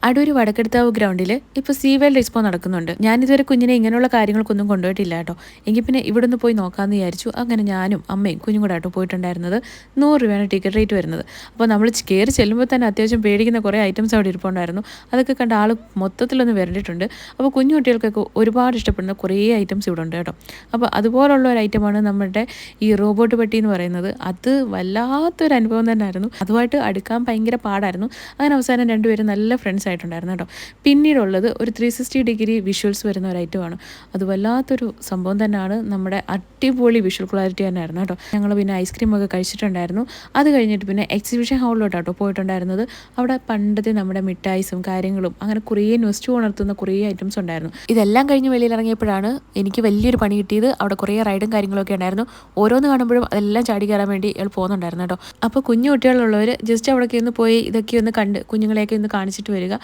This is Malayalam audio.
അടൂർ വടക്കെടുത്താവ് ഗ്രൗണ്ടിൽ ഇപ്പോൾ സീ വേൾഡ് എക്സ്പോ നടക്കുന്നുണ്ട്. ഞാനിതുവരെ കുഞ്ഞിനെ ഇങ്ങനെയുള്ള കാര്യങ്ങൾക്കൊന്നും കൊണ്ടുപോയിട്ടില്ല കേട്ടോ. എങ്കിൽ പിന്നെ ഇവിടെ നിന്ന് പോയി നോക്കാമെന്ന് വിചാരിച്ചു. അങ്ങനെ ഞാനും അമ്മയും കുഞ്ഞും കൂടെ ആട്ടോ പോയിട്ടുണ്ടായിരുന്നത്. 100 രൂപയാണ് ടിക്കറ്റ് റേറ്റ് വരുന്നത്. അപ്പോൾ നമ്മൾ കയറി ചെല്ലുമ്പോൾ തന്നെ അത്യാവശ്യം പേടിക്കുന്ന കുറേ ഐറ്റംസ് അവിടെ ഇരിപ്പുണ്ടായിരുന്നു. അതൊക്കെ കണ്ട ആൾ മൊത്തത്തിലൊന്ന് വരണ്ടിട്ടുണ്ട്. അപ്പോൾ കുഞ്ഞു കുട്ടികൾക്കൊക്കെ ഒരുപാട് ഇഷ്ടപ്പെടുന്ന കുറേ ഐറ്റംസ് ഇവിടെ ഉണ്ട് കേട്ടോ. അപ്പോൾ അതുപോലുള്ള ഒരു ഐറ്റമാണ് നമ്മുടെ ഈ റോബോട്ട് പെട്ടി എന്ന് പറയുന്നത്. അത് വല്ലാത്തൊരു അനുഭവം തന്നെയായിരുന്നു. അതുമായിട്ട് അടുക്കാൻ ഭയങ്കര പാടായിരുന്നു. അങ്ങനെ അവസാനം രണ്ടുപേരും നല്ല ഫ്രണ്ട്സ് ആയിട്ടുണ്ടായിരുന്നു കേട്ടോ. പിന്നീടുള്ളത് ഒരു 360 ഡിഗ്രി വിഷ്വൽസ് വരുന്ന ഒരു ഐറ്റമാണ്. അത് വല്ലാത്തൊരു സംഭവം തന്നെയാണ്. നമ്മുടെ അടിപൊളി വിഷ്വൽ ക്ലാരിറ്റി തന്നെയായിരുന്നു കേട്ടോ. ഞങ്ങൾ പിന്നെ ഐസ്ക്രീമൊക്കെ കഴിച്ചിട്ടുണ്ടായിരുന്നു. അത് കഴിഞ്ഞിട്ട് പിന്നെ എക്സിബിഷൻ ഹാളിലോട്ടാട്ടോ പോയിട്ടുണ്ടായിരുന്നത്. അവിടെ പണ്ടത്തെ നമ്മുടെ മിഠായിസും കാര്യങ്ങളും അങ്ങനെ കുറേ ന്യൂസ്റ്റ് ഉണർത്തുന്ന കുറേ ഐറ്റംസ് ഉണ്ടായിരുന്നു. ഇതെല്ലാം കഴിഞ്ഞ് വെളിയിലിറങ്ങിയപ്പോഴാണ് എനിക്ക് വലിയൊരു പണി കിട്ടിയത്. അവിടെ കുറേ റൈഡും കാര്യങ്ങളൊക്കെ ഉണ്ടായിരുന്നു. ഓരോന്ന് കാണുമ്പോഴും അതെല്ലാം ചാടി കയറാൻ വേണ്ടി ഇയാൾ പോകുന്നുണ്ടായിരുന്നു കേട്ടോ. അപ്പോൾ കുഞ്ഞു കുട്ടികളുള്ളവർ ജസ്റ്റ് അവിടേക്ക് ഒന്ന് പോയി ഇതൊക്കെ ഒന്ന് കണ്ട് കുഞ്ഞുങ്ങളെയൊക്കെ ഒന്ന് കാണിച്ചിട്ട് വരിക.